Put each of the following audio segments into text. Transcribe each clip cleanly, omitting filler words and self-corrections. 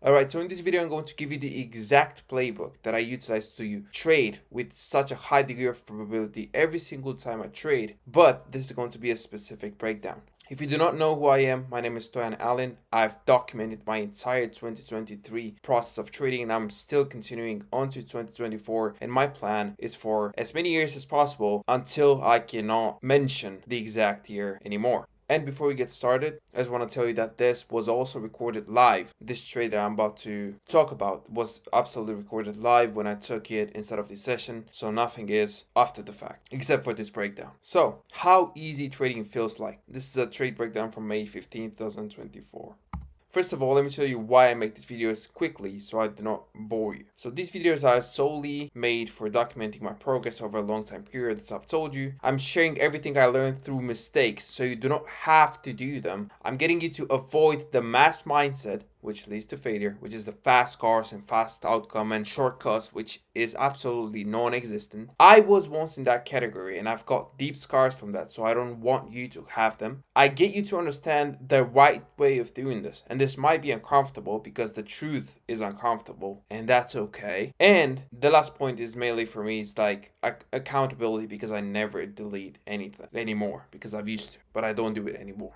Alright, so in this video I'm going to give you the exact playbook that I utilize to trade with such a high degree of probability every single time I trade, but this is going to be a specific breakdown. If you do not know who I am, my name is Alin. I've documented my entire 2023 process of trading and I'm still continuing on to 2024, and my plan is for as many years as possible until I cannot mention the exact year anymore. And before we get started, I just want to tell you that this was also recorded live. This trade that I'm about to talk about was absolutely recorded live when I took it instead of this session, so nothing is after the fact, except for this breakdown. So, how easy trading feels like. This is a trade breakdown from May 15, 2024. First of all, let me tell you why I make these videos quickly so I do not bore you. So these videos are solely made for documenting my progress over a long time period, as I've told you. I'm sharing everything I learned through mistakes so you do not have to do them. I'm getting you to avoid the mass mindset, which leads to failure, which is the fast cars and fast outcome and shortcuts, which is absolutely non-existent. I was once in that category and I've got deep scars from that, so I don't want you to have them. I get you to understand the right way of doing this, and this might be uncomfortable because the truth is uncomfortable, and that's okay. And the last point is mainly for me is like accountability, because I never delete anything anymore because I've used to, but I don't do it anymore.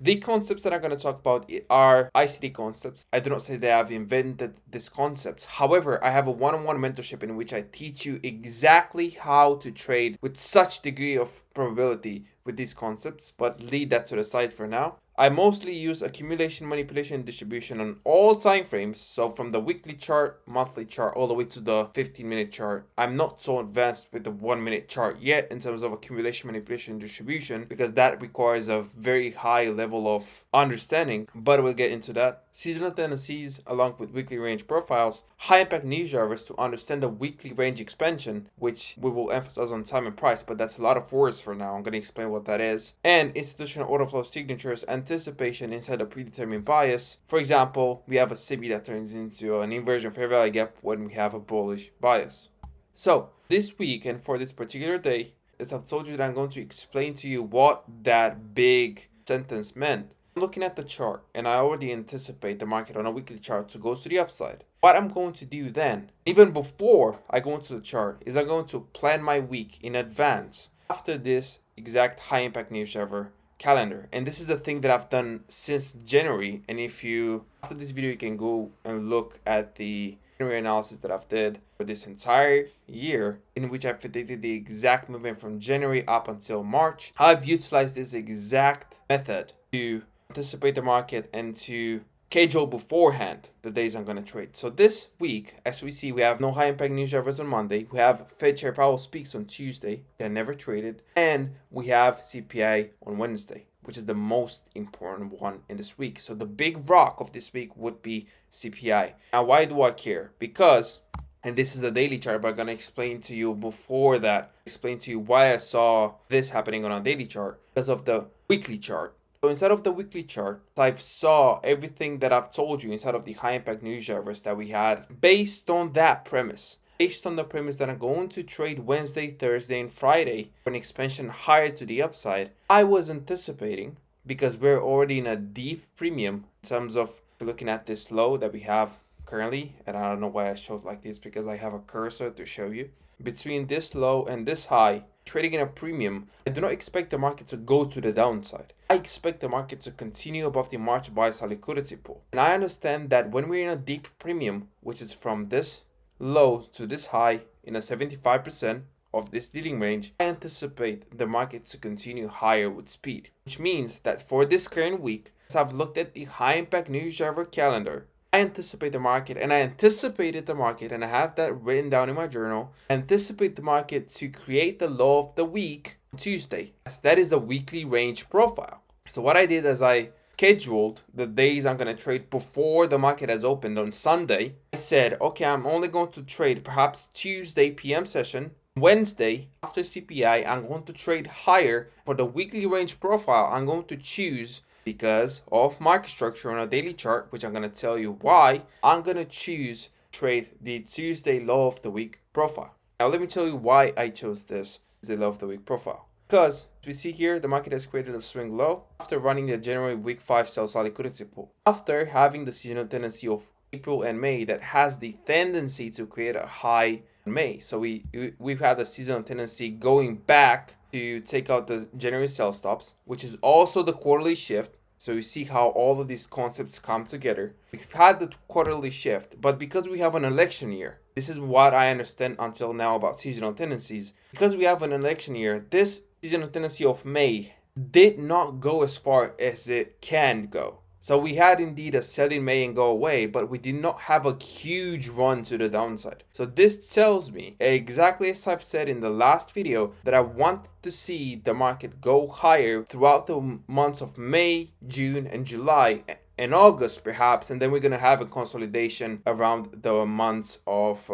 The concepts that I'm going to talk about are ICT concepts. I do not say that I've invented these concepts. However, I have a one-on-one mentorship in which I teach you exactly how to trade with such degree of probability with these concepts, but leave that to the side for now. I mostly use accumulation, manipulation, and distribution on all time frames. So from the weekly chart, monthly chart, all the way to the 15-minute chart. I'm not so advanced with the 1-minute chart yet in terms of accumulation, manipulation, and distribution, because that requires a very high level of understanding, but we'll get into that. Seasonal tendencies along with weekly range profiles, high impact niche drivers to understand the weekly range expansion, which we will emphasize on time and price, but that's a lot of words for now. I'm going to explain what that is. And institutional order flow signatures, anticipation inside a predetermined bias. For example, we have a SIBI that turns into an inversion fair value gap when we have a bullish bias. So this week and for this particular day, as I've told you, that I'm going to explain to you what that big sentence meant. I'm looking at the chart and I already anticipate the market on a weekly chart to go to the upside. What I'm going to do then, even before I go into the chart, is I'm going to plan my week in advance after this exact high impact niche driver calendar. And this is the thing that I've done since January. And if you, after this video, you can go and look at the January analysis that I've did for this entire year, in which I predicted the exact movement from January up until March. I've utilized this exact method to anticipate the market and to schedule beforehand the days I'm going to trade. So this week, as we see, we have no high impact news drivers on Monday. We have Fed Chair Powell speaks on Tuesday. I never traded. And we have CPI on Wednesday, which is the most important one in this week. So the big rock of this week would be CPI. Now, why do I care? Because, and this is the daily chart, but I'm going to explain to you before that, explain to you why I saw this happening on a daily chart because of the weekly chart. So inside of the weekly chart, I saw everything that I've told you inside of the high impact news drivers that we had based on that premise. Based on the premise that I'm going to trade Wednesday, Thursday, and Friday for an expansion higher to the upside, I was anticipating, because we're already in a deep premium in terms of looking at this low that we have currently, and I don't know why I showed like this because I have a cursor to show you. Between this low and this high, trading in a premium, I do not expect the market to go to the downside. I expect the market to continue above the March buy side liquidity pool. And I understand that when we're in a deep premium, which is from this low to this high in a 75% of this dealing range, I anticipate the market to continue higher with speed. Which means that for this current week, as I've looked at the high impact news driver calendar, I anticipate the market, and I anticipated the market, and I have that written down in my journal. I anticipate the market to create the low of the week on Tuesday, as that is a weekly range profile. So what I did is I scheduled the days I'm going to trade before the market has opened on Sunday. I said, okay, I'm only going to trade perhaps Tuesday PM session. Wednesday, after CPI, I'm going to trade higher. For the weekly range profile, I'm going to choose, because of market structure on a daily chart, which I'm going to tell you why, I'm going to choose trade the Tuesday low of the week profile. Now let me tell you why I chose this as the low of the week profile. Because as we see here, the market has created a swing low after running the January week 5 sell side liquidity pool. After having the seasonal tendency of April and May that has the tendency to create a high in May. So we've had a seasonal tendency going back to take out the January sell stops, which is also the quarterly shift. So you see how all of these concepts come together. We've had the quarterly shift, but because we have an election year, this is what I understand until now about seasonal tendencies. Because we have an election year, this seasonal tendency of May did not go as far as it can go. So we had indeed a sell in May and go away, but we did not have a huge run to the downside. So this tells me, exactly as I've said in the last video, that I want to see the market go higher throughout the months of May, June, and July, and August perhaps, and then we're going to have a consolidation around the months of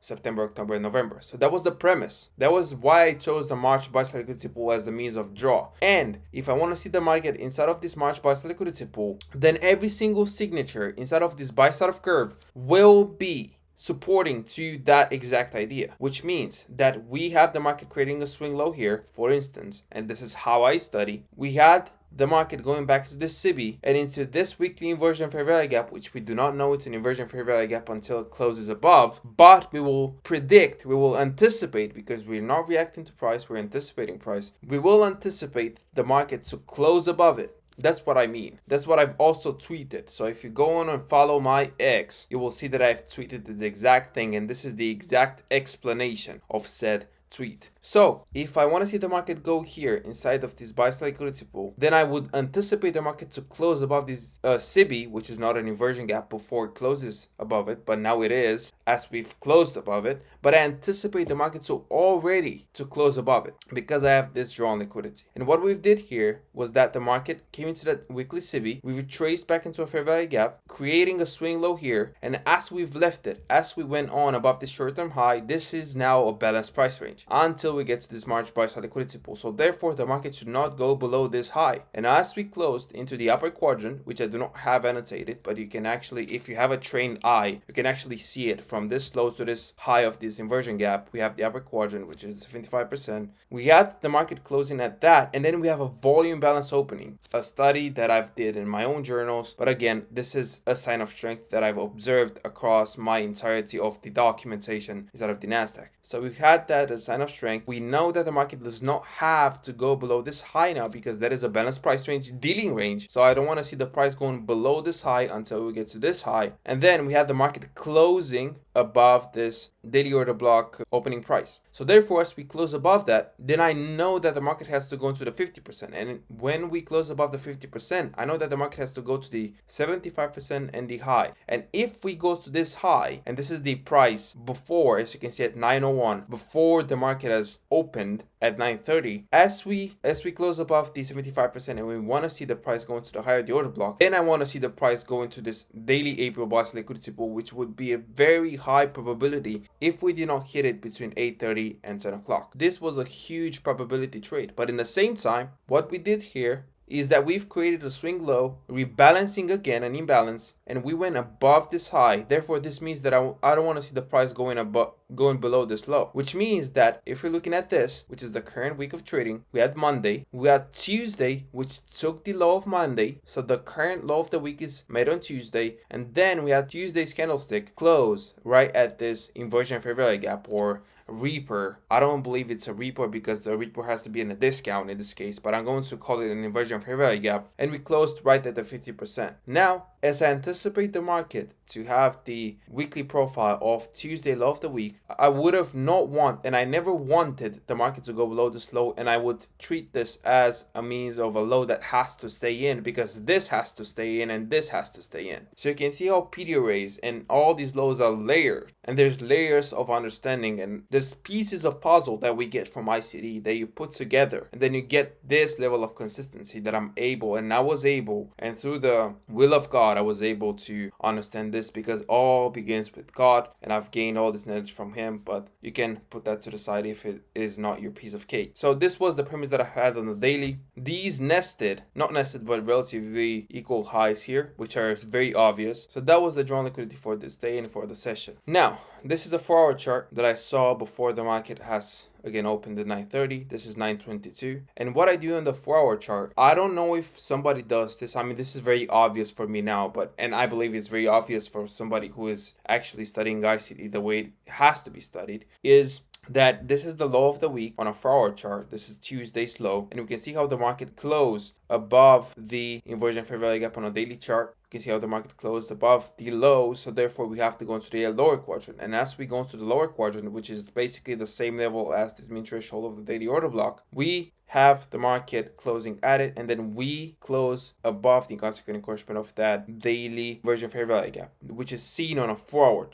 September, October, and November. So that was the premise. That was why I chose the March buy-sell liquidity pool as the means of draw. And if I want to see the market inside of this March buy-sell liquidity pool, then every single signature inside of this buy-side of curve will be supporting to that exact idea, which means that we have the market creating a swing low here, for instance, and this is how I study. We had the market going back to this SIBI and into this weekly inversion fair value gap, which we do not know it's an inversion fair value gap until it closes above, but we will predict, we will anticipate, because we're not reacting to price, we're anticipating price. We will anticipate the market to close above it. That's what I mean. That's what I've also tweeted. So if you go on and follow my X, you will see that I've tweeted the exact thing, and this is the exact explanation of said tweet. So if I want to see the market go here inside of this buy-sell liquidity pool, then I would anticipate the market to close above this SIBI, which is not an inversion gap before it closes above it, but now it is as we've closed above it. But I anticipate the market to already to close above it because I have this drawn liquidity. And what we did here was that the market came into that weekly SIBI, we retraced back into a fair value gap, creating a swing low here, and as we've left it, as we went on above this short-term high, this is now a balanced price range until we get to this March buy-side liquidity pool. So therefore the market should not go below this high. And as we closed into the upper quadrant, which I do not have annotated, but you can actually, if you have a trained eye, you can actually see it from this low to this high of this inversion gap. We have the upper quadrant, which is 75%. We had the market closing at that, and then we have a volume balance opening, a study that I've did in my own journals. But again, this is a sign of strength that I've observed across my entirety of the documentation inside of the Nasdaq. So we had that as a sign of strength. We know that the market does not have to go below this high now because that is a balanced price range, dealing range. So I don't want to see the price going below this high until we get to this high. And then we had the market closing above this daily order block opening price. So therefore, as we close above that, then I know that the market has to go into the 50%. And when we close above the 50%, I know that the market has to go to the 75% and the high. And if we go to this high, and this is the price before, as you can see at 901, before the market has opened at 930, as we close above the 75% and we want to see the price go into the higher the order block, then I want to see the price go into this daily April buy-sell liquidity pool, which would be a very high probability if we did not hit it between 8:30 and 10 o'clock. This was a huge probability trade, but in the same time, what we did here is that we've created a swing low, rebalancing again an imbalance, and we went above this high. Therefore, this means that I don't want to see the price going below this low, which means that if we're looking at this, which is the current week of trading, we had Monday, we had Tuesday, which took the low of Monday, so the current low of the week is made on Tuesday, and then we had Tuesday's candlestick close right at this inversion fair value gap, or Reaper. I don't believe it's a Reaper because the Reaper has to be in a discount in this case, but I'm going to call it an inversion fair value gap, and we closed right at the 50%. Now, as I anticipate the market to have the weekly profile of Tuesday low of the week, I would have not and I never wanted the market to go below this low, and I would treat this as a means of a low that has to stay in because this has to stay in and this has to stay in. So you can see how PD arrays and all these lows are layered, and there's layers of understanding, and there's pieces of puzzle that we get from ICD that you put together, and then you get this level of consistency that I was able, and through the will of God, I was able to understand this because all begins with God, and I've gained all this knowledge from Him, but you can put that to the side if it is not your piece of cake. So this was the premise that I had on the daily. These not nested, but relatively equal highs here, which are very obvious. So that was the drawn liquidity for this day and for the session. Now, this is a 4-hour chart that I saw before the market has again opened at 9:30. This is 9:22, and what I do on the 4-hour chart, I don't know if somebody does this. I mean, this is very obvious for me now, now, and I believe it's very obvious for somebody who is actually studying ICT the way it has to be studied, is that this is the low of the week on a 4-hour chart. This is Tuesday's low, and we can see how the market closed above the inversion fair value gap on a daily chart. You can see how the market closed above the low, so therefore we have to go into the lower quadrant. And as we go into the lower quadrant, which is basically the same level as this mean threshold of the daily order block, we have the market closing at it, and then we close above the consequent encroachment of that daily inversion fair value gap, which is seen on a 4-hour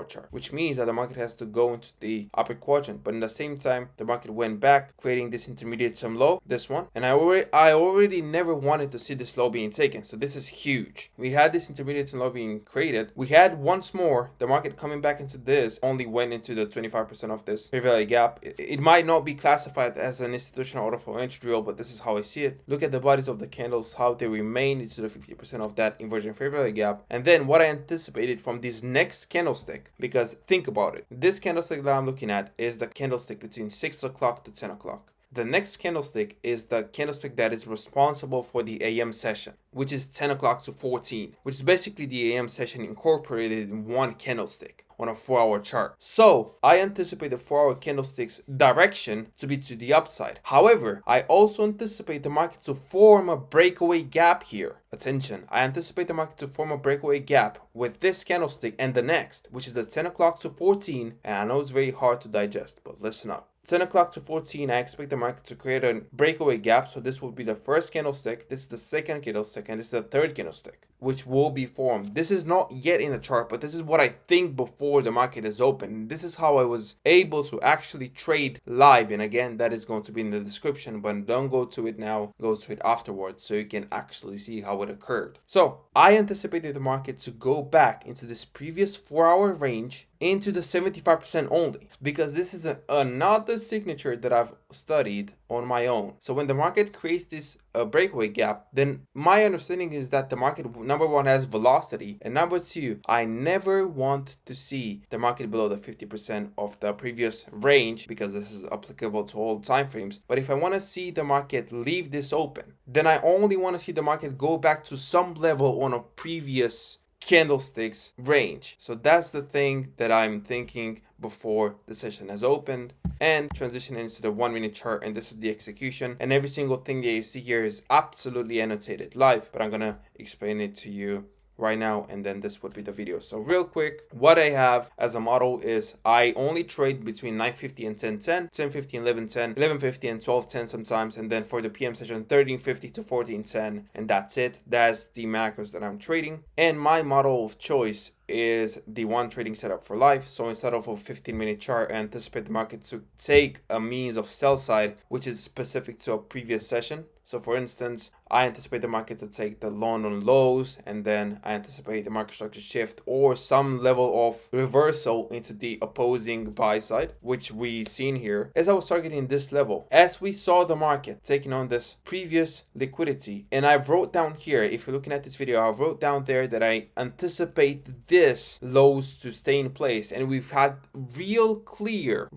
chart. Which means that the market has to go into the upper quadrant, but in the same time the market went back, creating this intermediate sum low, this one, and I already never wanted to see this low being taken. So this is huge. We had this intermediate sum low being created. We had once more the market coming back into this, only went into the 25% of this fair value gap. It might not be classified as an institutional order flow entry drill, but this is how I see it. Look at the bodies of the candles, how they remain into the 50% of that inversion fair value gap, and then what I anticipated from this next candlestick. Because think about it, this candlestick that I'm looking at is the candlestick between 6 o'clock to 10 o'clock. The next candlestick is the candlestick that is responsible for the AM session, which is 10 o'clock to 14, which is basically the AM session incorporated in one candlestick on a 4-hour chart. So I anticipate the 4-hour candlestick's direction to be to the upside. However, I also anticipate the market to form a breakaway gap here. Attention, I anticipate the market to form a breakaway gap with this candlestick and the next, which is the 10 o'clock to 14, and I know it's very hard to digest, but listen up. 10 o'clock to 14, I expect the market to create a breakaway gap. So this will be the first candlestick, this is the second candlestick, and this is the third candlestick, which will be formed. This is not yet in the chart, but this is what I think before the market is open. This is how I was able to actually trade live. And again, that is going to be in the description, but don't go to it now, go to it afterwards so you can actually see how it occurred. So I anticipated the market to go back into this previous 4-hour range into the 75% only, because this is another signature that I've studied on my own. So when the market creates this breakaway gap, then my understanding is that the market, number one, has velocity, and number two, I never want to see the market below the 50% of the previous range, because this is applicable to all time frames. But if I want to see the market leave this open, then I only want to see the market go back to some level on a previous candlesticks range. So that's the thing that I'm thinking before the session has opened, and transitioning into the 1-minute chart, and this is the execution, and every single thing that you see here is absolutely annotated live, but I'm gonna explain it to you right now, and then this would be the video. So real quick, what I have as a model is I only trade between 9:50 and 10:10, 10:50 and 11:10, 11:50 and 12:10 sometimes, and then for the PM session 13:50 to 14:10, and that's it. That's the macros that I'm trading, and my model of choice is the one trading setup for life. So instead of a 15-minute chart, I anticipate the market to take a means of sell side, which is specific to a previous session. So for instance, I anticipate the market to take the London lows, and then I anticipate the market structure shift or some level of reversal into the opposing buy side, which we seen here as I was targeting this level. As we saw the market taking on this previous liquidity, and I wrote down here, if you're looking at this video, I wrote down there that I anticipate this lows to stay in place, and we've had really clear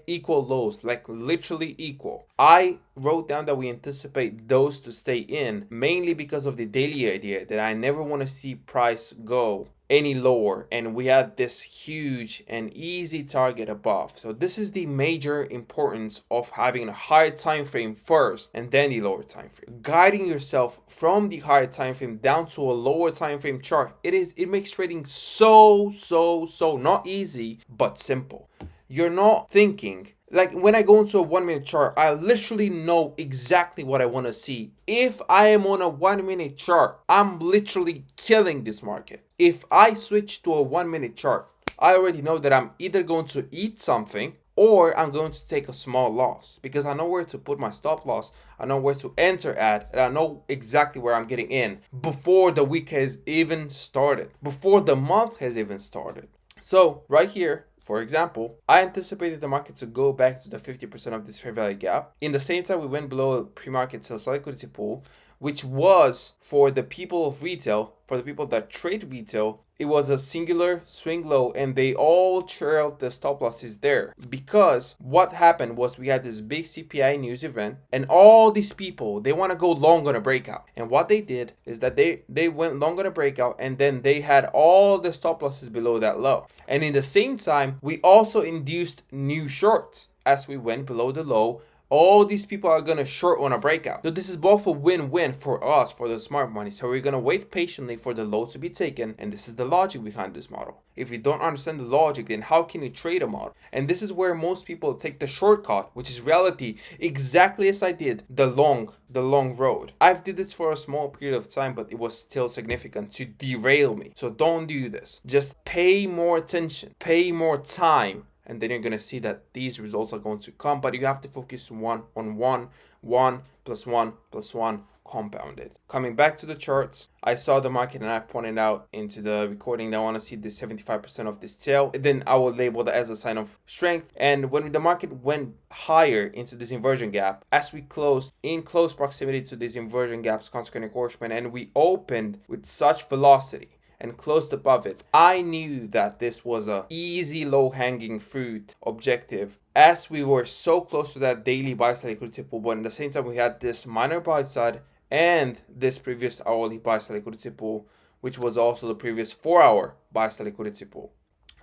equal lows, like literally equal. I wrote down that we anticipate those to stay in, mainly because of the daily idea that I never want to see price go any lower, and we had this huge and easy target above. So this is the major importance of having a higher time frame first and then the lower time frame. Guiding yourself from the higher time frame down to a lower time frame chart, it makes trading so not easy but simple. You're not thinking, like when I go into a 1-minute chart, I literally know exactly what I want to see. If I am on a 1-minute chart, I'm literally killing this market. If I switch to a 1-minute chart, I already know that I'm either going to eat something or I'm going to take a small loss, because I know where to put my stop loss, I know where to enter at, and I know exactly where I'm getting in before the week has even started, before the month has even started. So right here, for example, I anticipated the market to go back to the 50% of this fair value gap. In the same time we went below a pre-market sales liquidity pool, which was for the people of retail, for the people that trade retail, it was a singular swing low, and they all trailed the stop losses there. Because what happened was we had this big CPI news event, and all these people, they want to go long on a breakout. And what they did is that they went long on a breakout, and then they had all the stop losses below that low. And in the same time, we also induced new shorts as we went below the low. All these people are going to short on a breakout. So this is both a win-win for us, for the smart money. So we're going to wait patiently for the low to be taken. And this is the logic behind this model. If you don't understand the logic, then how can you trade a model? And this is where most people take the shortcut, which is reality, exactly as I did the long road. I've did this for a small period of time, but it was still significant to derail me. So don't do this. Just pay more attention, pay more time, and then you're going to see that these results are going to come. But you have to focus one plus one compounded. Coming back to the charts, I saw the market and I pointed out into the recording that I want to see this 75% of this tail. Then I will label that as a sign of strength. And when the market went higher into this inversion gap, as we closed in close proximity to these inversion gaps, consequent encouragement, and we opened with such velocity and closed above it, I knew that this was a easy low-hanging fruit objective, as we were so close to that daily buy side liquidity pool. But at the same time, we had this minor buy side and this previous hourly buy side liquidity pool, which was also the previous 4-hour buy side liquidity pool.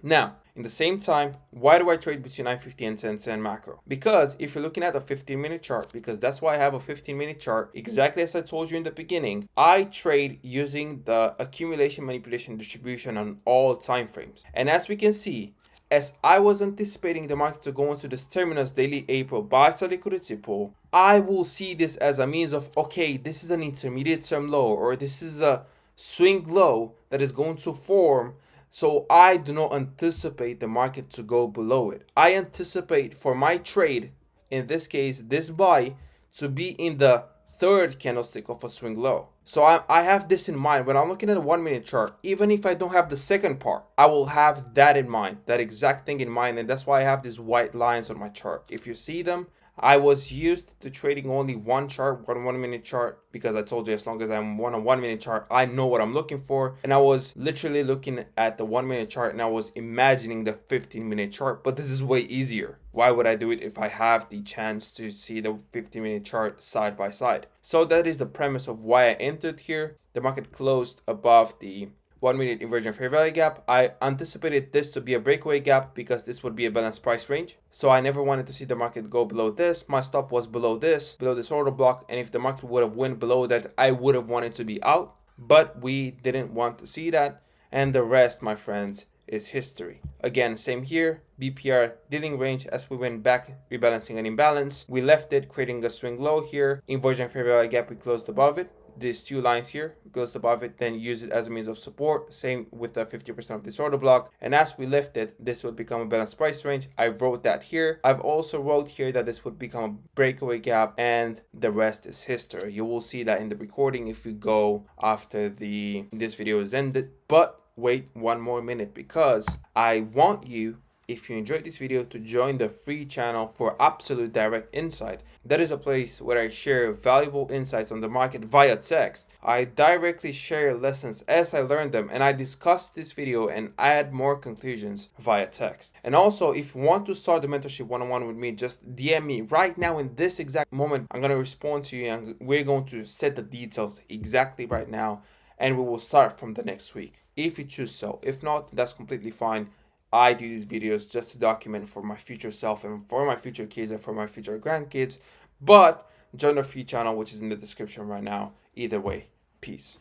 Now, in the same time, why do I trade between 950 and 10 macro? Because if you're looking at a 15-minute chart, because that's why I have a 15-minute chart, exactly as I told you in the beginning, I trade using the accumulation, manipulation, distribution on all time frames. And as we can see, as I was anticipating the market to go into this terminus daily April buy side liquidity pool, I will see this as a means of, okay, this is an intermediate term low, or this is a swing low that is going to form. So I do not anticipate the market to go below it. I anticipate for my trade, in this case, this buy, to be in the third candlestick of a swing low. So I have this in mind. When I'm looking at a 1-minute chart, even if I don't have the second part, I will have that in mind, that exact thing in mind. And that's why I have these white lines on my chart. If you see them, I was used to trading only one chart, one 1-minute chart, because I told you as long as I'm on a 1-minute chart, I know what I'm looking for. And I was literally looking at the 1-minute chart and I was imagining the 15-minute chart, but this is way easier. Why would I do it if I have the chance to see the 15-minute chart side by side? So that is the premise of why I entered here. The market closed above the 1-minute inversion fair value gap. I anticipated this to be a breakaway gap because this would be a balanced price range. So I never wanted to see the market go below this. My stop was below this order block. And if the market would have went below that, I would have wanted to be out. But we didn't want to see that. And the rest, my friends, is history. Again, same here. BPR dealing range as we went back, rebalancing an imbalance. We left it, creating a swing low here. Inversion fair value gap, we closed above it. These two lines here, we closed above it, then use it as a means of support. Same with the 50% of this order block. And as we lift it, this would become a balanced price range. I wrote that here. I've also wrote here that this would become a breakaway gap, and the rest is history. You will see that in the recording if you go after this video is ended. But wait one more minute, because I want you, if you enjoyed this video, to join the free channel for absolute direct insight. That is a place where I share valuable insights on the market via text. I directly share lessons as I learn them, and I discuss this video and add more conclusions via text. And also, if you want to start the mentorship one-on-one with me, just DM me right now in this exact moment. I'm going to respond to you, and we're going to set the details exactly right now, and we will start from the next week if you choose so. If not, that's completely fine. I do these videos just to document for my future self and for my future kids and for my future grandkids. But join the free channel, which is in the description right now. Either way, peace.